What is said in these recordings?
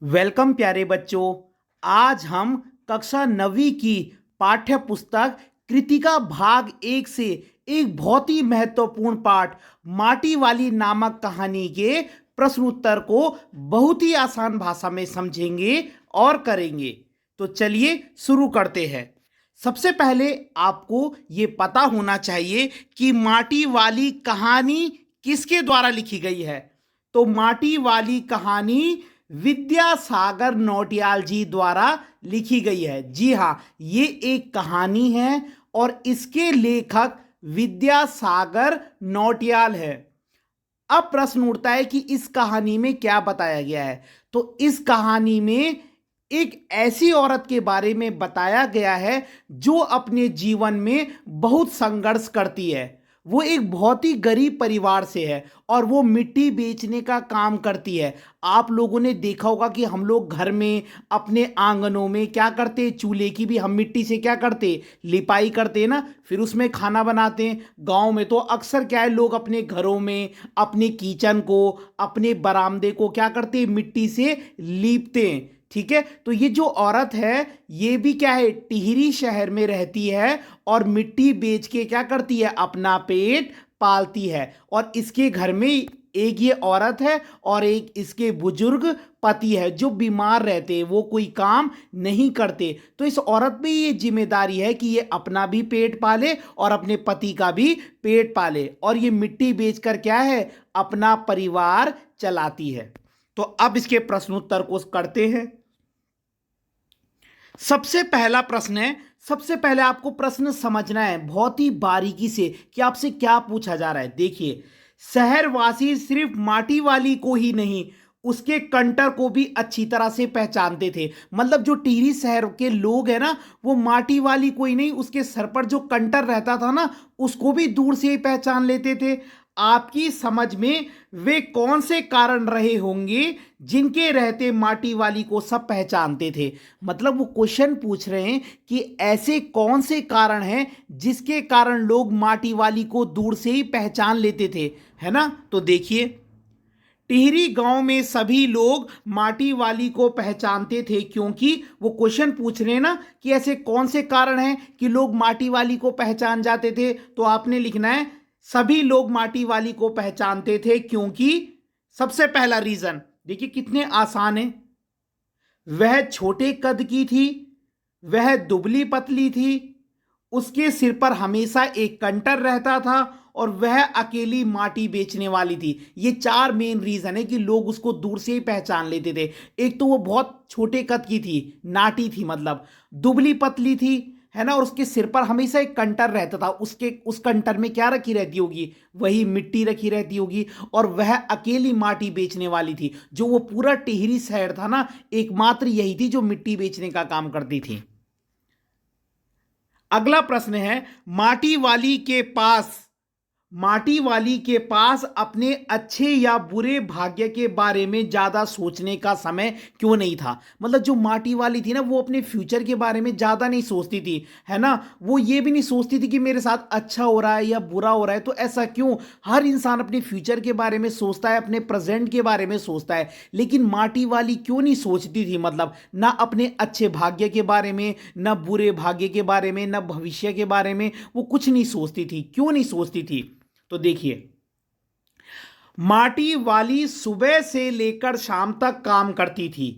Welcome प्यारे बच्चों। आज हम कक्षा 9वीं की पाठ्य पुस्तक कृतिका भाग 1 से एक बहुत ही महत्वपूर्ण पाठ माटी वाली नामक कहानी के प्रश्न उत्तर को बहुत ही आसान भाषा में समझेंगे और करेंगे। तो चलिए शुरू करते हैं। सबसे पहले आपको ये पता होना चाहिए कि माटी वाली कहानी किसके द्वारा लिखी गई है। तो माटी वाली कहानी विद्यासागर नौटियाल जी द्वारा लिखी गई है। जी हाँ, ये एक कहानी है और इसके लेखक विद्यासागर नौटियाल है। अब प्रश्न उठता है कि इस कहानी में क्या बताया गया है। तो इस कहानी में एक ऐसी औरत के बारे में बताया गया है जो अपने जीवन में बहुत संघर्ष करती है। वो एक बहुत ही गरीब परिवार से है और वो मिट्टी बेचने का काम करती है। आप लोगों ने देखा होगा कि हम लोग घर में अपने आंगनों में क्या करते, चूल्हे की भी हम मिट्टी से क्या करते, लिपाई करते ना, फिर उसमें खाना बनाते हैं। गांव में तो अक्सर क्या है, लोग अपने घरों में अपने किचन को, अपने बरामदे को क्या करते हैं, मिट्टी से लीपते हैं। ठीक है, तो ये जो औरत है ये भी क्या है, टिहरी शहर में रहती है और मिट्टी बेच के क्या करती है, अपना पेट पालती है। और इसके घर में एक ये औरत है और एक इसके बुजुर्ग पति है जो बीमार रहते हैं, वो कोई काम नहीं करते। तो इस औरत पे ये जिम्मेदारी है कि ये अपना भी पेट पाले और अपने पति का भी पेट पाले, और ये मिट्टी बेचकर क्या है, अपना परिवार चलाती है। तो अब इसके प्रश्न उत्तर को करते हैं। सबसे पहला प्रश्न है, सबसे पहले आपको प्रश्न समझना है बहुत ही बारीकी से कि आपसे क्या पूछा जा रहा है। देखिए, शहरवासी सिर्फ माटी वाली को ही नहीं, उसके कंटर को भी अच्छी तरह से पहचानते थे। मतलब जो टिहरी शहर के लोग हैं ना, वो माटी वाली कोई नहीं, उसके सर पर जो कंटर रहता था ना, उसको भी दूर से ही पहचान लेते थे। आपकी समझ में वे कौन से कारण रहे होंगे जिनके रहते माटी वाली को सब पहचानते थे। मतलब वो क्वेश्चन पूछ रहे हैं कि ऐसे कौन से कारण हैं जिसके कारण लोग माटी वाली को दूर से ही पहचान लेते थे, है ना। तो देखिए, टिहरी गांव में सभी लोग माटी वाली को पहचानते थे, क्योंकि वो क्वेश्चन पूछ रहे हैं ना कि ऐसे कौन से कारण हैं कि लोग माटी वाली को पहचान जाते थे। तो आपने लिखना है सभी लोग माटी वाली को पहचानते थे, क्योंकि सबसे पहला रीजन देखिए कितने आसान है। वह छोटे कद की थी, वह दुबली पतली थी, उसके सिर पर हमेशा एक कंटर रहता था और वह अकेली माटी बेचने वाली थी। ये चार मेन रीजन है कि लोग उसको दूर से ही पहचान लेते थे। एक तो वो बहुत छोटे कद की थी, नाटी थी, मतलब दुबली पतली थी, है ना, और उसके सिर पर हमेशा एक कंटर रहता था। उसके उस कंटर में क्या रखी रहती होगी, वही मिट्टी रखी रहती होगी, और वह अकेली माटी बेचने वाली थी। जो वो पूरा टिहरी शहर था ना, एकमात्र यही थी जो मिट्टी बेचने का काम करती थी। अगला प्रश्न है, माटी वाली के पास अपने अच्छे या बुरे भाग्य के बारे में ज्यादा सोचने का समय क्यों नहीं था। मतलब जो माटी वाली थी ना, वो अपने फ्यूचर के बारे में ज्यादा नहीं सोचती थी, है ना। वो ये भी नहीं सोचती थी कि मेरे साथ अच्छा हो रहा है या बुरा हो रहा है, तो ऐसा क्यों। हर इंसान अपने फ्यूचर के बारे में सोचता है, अपने प्रेजेंट के बारे में सोचता है, लेकिन माटी वाली क्यों नहीं सोचती थी। मतलब ना अपने अच्छे भाग्य के बारे में, ना बुरे भाग्य के बारे में, ना भविष्य के बारे में वो कुछ नहीं सोचती थी। क्यों नहीं सोचती थी, तो देखिए, माटी वाली सुबह से लेकर शाम तक काम करती थी।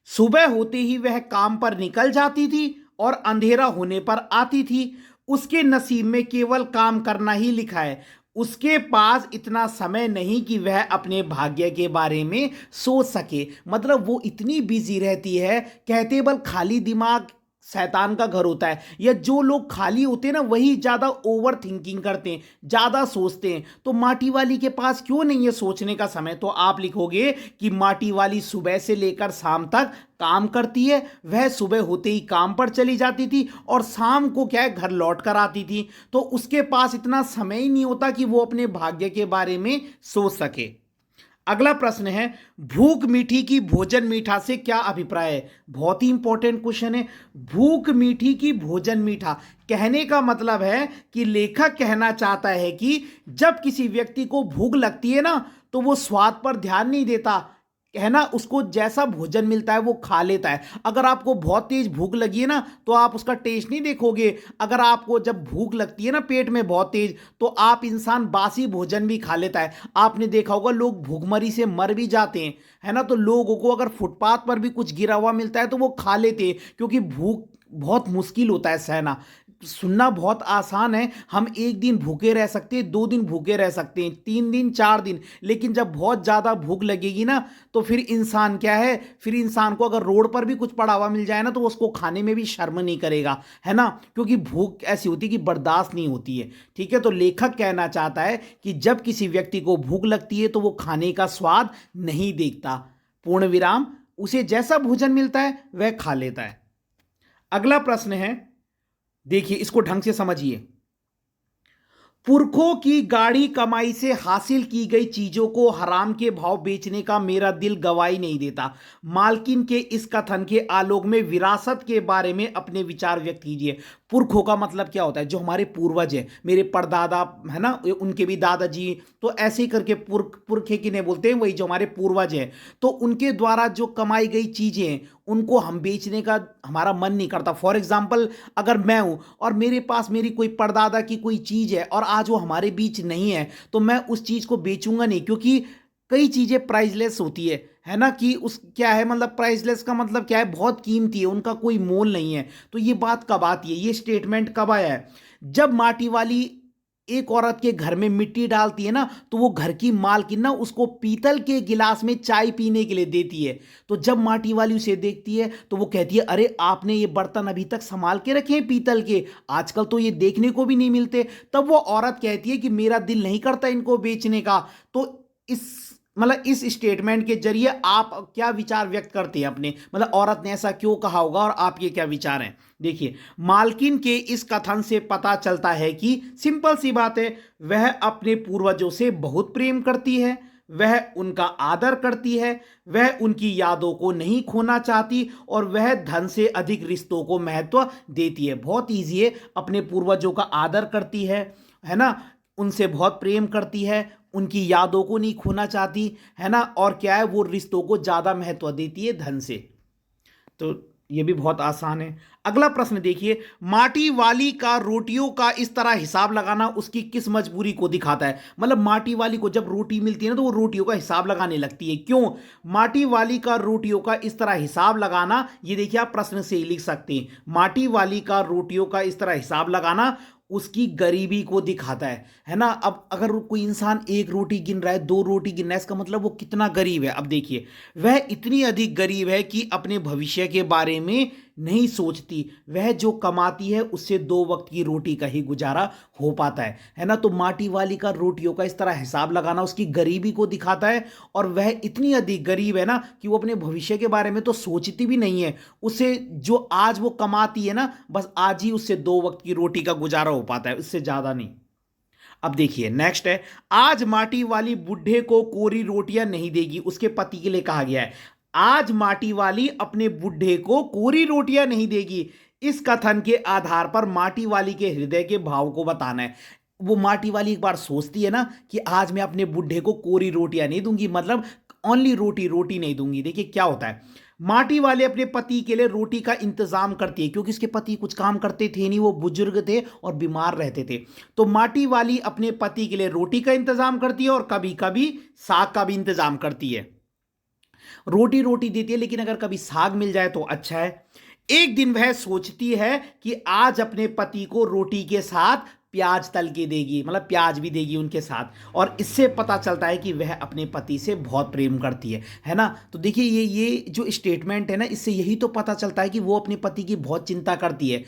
सुबह होते ही वह काम पर निकल जाती थी और अंधेरा होने पर आती थी। उसके नसीब में केवल काम करना ही लिखा है। उसके पास इतना समय नहीं कि वह अपने भाग्य के बारे में सोच सके। मतलब वो इतनी बिजी रहती है, कहते बल खाली दिमाग शैतान का घर होता है, या जो लोग खाली होते हैं ना, वही ज्यादा ओवर थिंकिंग करते हैं, ज्यादा सोचते हैं। तो माटी वाली के पास क्यों नहीं है सोचने का समय। तो आप लिखोगे कि माटी वाली सुबह से लेकर शाम तक काम करती है। वह सुबह होते ही काम पर चली जाती थी और शाम को क्या है, घर लौट कर आती थी। तो उसके पास इतना समय ही नहीं होता कि वो अपने भाग्य के बारे में सोच सके। अगला प्रश्न है, भूख मीठी की भोजन मीठा से क्या अभिप्राय है। बहुत ही इंपॉर्टेंट क्वेश्चन है। भूख मीठी की भोजन मीठा, कहने का मतलब है कि लेखक कहना चाहता है कि जब किसी व्यक्ति को भूख लगती है ना, तो वो स्वाद पर ध्यान नहीं देता, है ना, उसको जैसा भोजन मिलता है वो खा लेता है। अगर आपको बहुत तेज भूख लगी है ना तो आप उसका टेस्ट नहीं देखोगे। अगर आपको जब भूख लगती है ना पेट में बहुत तेज, तो आप इंसान बासी भोजन भी खा लेता है। आपने देखा होगा लोग भूखमरी से मर भी जाते हैं, है ना। तो लोगों को अगर फुटपाथ पर भी कुछ गिरा हुआ मिलता है तो वो खा लेते हैं, क्योंकि भूख बहुत मुश्किल होता है सहना। सुनना बहुत आसान है, हम एक दिन भूखे रह सकते हैं, 2 दिन भूखे रह सकते हैं, 3 दिन 4 दिन, लेकिन जब बहुत ज़्यादा भूख लगेगी ना तो फिर इंसान क्या है, फिर इंसान को अगर रोड पर भी कुछ पड़ा हुआ मिल जाए ना तो उसको खाने में भी शर्म नहीं करेगा, है ना। क्योंकि भूख ऐसी होती है कि बर्दाश्त नहीं होती है। ठीक है, तो लेखक कहना चाहता है कि जब किसी व्यक्ति को भूख लगती है तो वो खाने का स्वाद नहीं देखता, पूर्ण विराम, उसे जैसा भोजन मिलता है वह खा लेता है। अगला प्रश्न है, देखिए इसको ढंग से समझिए। पुरखों की गाड़ी कमाई से हासिल की गई चीजों को हराम के भाव बेचने का मेरा दिल गवाही नहीं देता। मालकिन के इस कथन के आलोक में विरासत के बारे में अपने विचार व्यक्त कीजिए। पुरखों का मतलब क्या होता है? जो हमारे पूर्वज हैं, मेरे परदादा, है ना, उनके भी दादाजी, तो ऐसे ही करके पुरखे किन्हें बोलते हैं? वही जो हमारे पूर्वज हैं। तो उनके द्वारा जो कमाई गई चीजें हैं उनको हम बेचने का हमारा मन नहीं करता। फॉर एग्जाम्पल, अगर मैं हूं और मेरे पास मेरी कोई परदादा की कोई चीज है और आज वो हमारे बीच नहीं है, तो मैं उस चीज को बेचूंगा नहीं, क्योंकि कई चीजें प्राइसलेस होती है ना। कि उस क्या है, मतलब प्राइसलेस का मतलब क्या है? बहुत कीमती है, उनका कोई मोल नहीं है। तो ये बात कब आती है, ये स्टेटमेंट कब आया है? जब माटी वाली एक औरत के घर में मिट्टी डालती है ना तो वो घर की मालकिन ना उसको पीतल के गिलास में चाय पीने के लिए देती है। तो जब माटी वाली उसे देखती है तो वो कहती है, अरे आपने ये बर्तन अभी तक संभाल के रखे हैं पीतल के, आजकल तो ये देखने को भी नहीं मिलते। तब वो औरत कहती है कि मेरा दिल नहीं करता इनको बेचने का। तो इस मतलब इस स्टेटमेंट के जरिए आप क्या विचार व्यक्त करते हैं अपने, मतलब औरत ने ऐसा क्यों कहा होगा और आपके क्या विचार हैं? देखिए, मालकिन के इस कथन से पता चलता है कि सिंपल सी बात है, वह अपने पूर्वजों से बहुत प्रेम करती है, वह उनका आदर करती है, वह उनकी यादों को नहीं खोना चाहती और वह धन से अधिक रिश्तों को महत्व देती है। बहुत ईजी है, अपने पूर्वजों का आदर करती है ना, उनसे बहुत प्रेम करती है, उनकी यादों को नहीं खोना चाहती, है ना, और क्या है, वो रिश्तों को ज़्यादा महत्व देती है धन से। तो ये भी बहुत आसान है। अगला प्रश्न देखिए, माटी वाली का रोटियों का इस तरह हिसाब लगाना उसकी किस मजबूरी को दिखाता है? मतलब माटी वाली को जब रोटी मिलती है ना तो वो रोटियों का हिसाब लगाने लगती है, क्यों? माटी वाली का रोटियों का इस तरह हिसाब लगाना, ये देखिए आप प्रश्न से ही लिख सकते हैं, माटी वाली का रोटियों का इस तरह हिसाब लगाना उसकी गरीबी को दिखाता है ना। अब अगर कोई इंसान एक रोटी गिन रहा है, 2 रोटी गिन रहा है, इसका मतलब वो कितना गरीब है। अब देखिए, वह इतनी अधिक गरीब है कि अपने भविष्य के बारे में नहीं सोचती, वह जो कमाती है उससे 2 वक्त की रोटी का ही गुजारा हो पाता है ना। तो माटी वाली का रोटियों का इस तरह हिसाब लगाना उसकी गरीबी को दिखाता है, और वह इतनी अधिक गरीब है ना कि वो अपने भविष्य के बारे में तो सोचती भी नहीं है। उसे जो आज वो कमाती है ना, बस आज ही उससे 2 वक्त की रोटी का गुजारा हो पाता है, उससे ज्यादा नहीं। अब देखिए नेक्स्ट है, आज माटी वाली बुढ़े को कोरी रोटियां नहीं देगी, उसके पति के लिए कहा गया है। आज माटी वाली अपने बुढ़े को कोरी रोटियां नहीं देगी, इस कथन के आधार पर माटी वाली के हृदय के भाव को बताना है। वो माटी वाली एक बार सोचती है ना कि आज मैं अपने बुढ़े को कोरी रोटियां नहीं दूंगी, मतलब ओनली रोटी रोटी नहीं दूंगी। देखिए क्या होता है, माटी वाले अपने पति के लिए रोटी का इंतजाम करती है, क्योंकि उसके पति कुछ काम करते थे नहीं, वो बुजुर्ग थे और बीमार रहते थे। तो माटी वाली अपने पति के लिए रोटी का इंतजाम करती है और कभी कभी साग का भी इंतजाम करती है। रोटी रोटी देती है, लेकिन अगर कभी साग मिल जाए तो अच्छा है। एक दिन वह सोचती है कि आज अपने पति को रोटी के साथ प्याज तल के देगी, मतलब प्याज भी देगी उनके साथ, और इससे पता चलता है कि वह अपने पति से बहुत प्रेम करती है ना। तो देखिए ये जो स्टेटमेंट है ना, इससे यही तो पता चलता है कि वो अपने पति की बहुत चिंता करती है,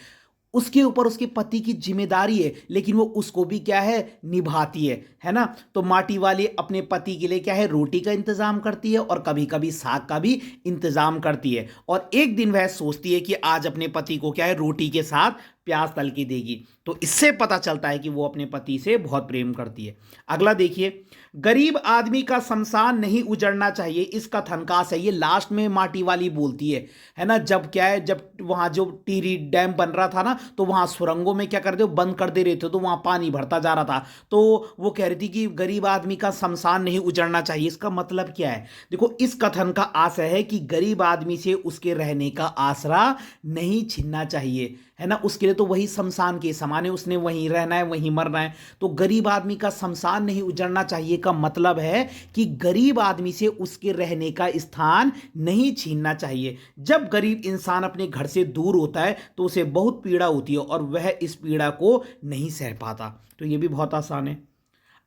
उसके ऊपर उसके पति की जिम्मेदारी है, लेकिन वो उसको भी क्या है, निभाती है ना। तो माटी वाली अपने पति के लिए क्या है, रोटी का इंतजाम करती है और कभी कभी साग का भी इंतजाम करती है। और एक दिन वह सोचती है कि आज अपने पति को क्या है, रोटी के साथ प्याज तल के देगी। तो इससे पता चलता है कि वो अपने पति से बहुत प्रेम करती है। अगला देखिए, गरीब आदमी का शमशान नहीं उजड़ना चाहिए, इस कथन का सही है लास्ट में माटी वाली बोलती है ना। जब क्या है, जब वहां जो टिहरी डैम बन रहा था ना, तो वहां सुरंगों में क्या कर दे, बंद कर दे रहे थे, तो वहां पानी भरता जा रहा था। तो वो कह रही थी कि गरीब आदमी का शमशान नहीं उजड़ना चाहिए। इसका मतलब क्या है, देखो इस कथन का आशय है कि गरीब आदमी से उसके रहने का आसरा नहीं छीनना चाहिए, है ना। उसके लिए तो वही शमशान के समान है, उसने वहीं रहना है, वहीं मरना है। तो गरीब आदमी का शमशान नहीं उजड़ना चाहिए का मतलब है कि गरीब आदमी से उसके रहने का स्थान नहीं छीनना चाहिए। जब गरीब इंसान अपने घर से दूर होता है तो उसे बहुत पीड़ा होती है और वह इस पीड़ा को नहीं सह पाता। तो यह भी बहुत आसान है।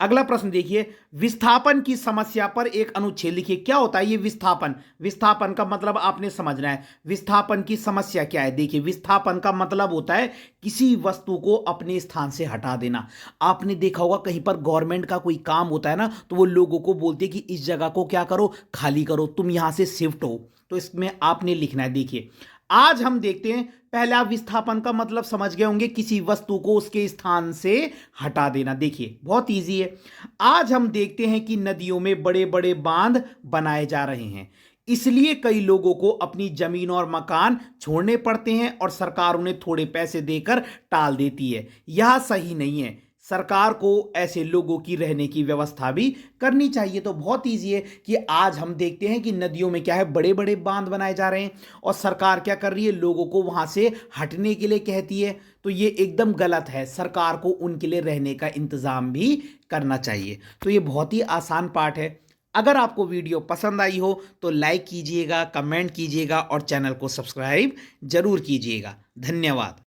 अगला प्रश्न देखिए, विस्थापन की समस्या पर एक अनुच्छेद लिखिए। क्या होता है ये विस्थापन? विस्थापन का मतलब आपने समझना है। विस्थापन की समस्या क्या है? देखिए, विस्थापन का मतलब होता है किसी वस्तु को अपने स्थान से हटा देना। आपने देखा होगा कहीं पर गवर्नमेंट का कोई काम होता है ना, तो वो लोगों को बोलते हैं कि इस जगह को क्या करो, खाली करो, तुम यहां से शिफ्ट हो। तो इसमें आपने लिखना है। देखिए, आज हम देखते हैं, पहला विस्थापन का मतलब समझ गए होंगे, किसी वस्तु को उसके स्थान से हटा देना। देखिए बहुत इजी है। आज हम देखते हैं कि नदियों में बड़े बड़े बांध बनाए जा रहे हैं, इसलिए कई लोगों को अपनी जमीन और मकान छोड़ने पड़ते हैं और सरकार उन्हें थोड़े पैसे देकर टाल देती है। यह सही नहीं है। सरकार को ऐसे लोगों की रहने की व्यवस्था भी करनी चाहिए। तो बहुत ईजी है कि आज हम देखते हैं कि नदियों में क्या है, बड़े बड़े बांध बनाए जा रहे हैं और सरकार क्या कर रही है, लोगों को वहां से हटने के लिए कहती है। तो ये एकदम गलत है। सरकार को उनके लिए रहने का इंतजाम भी करना चाहिए। तो ये बहुत ही आसान पाठ है। अगर आपको वीडियो पसंद आई हो तो लाइक कीजिएगा, कमेंट कीजिएगा और चैनल को सब्सक्राइब जरूर कीजिएगा। धन्यवाद।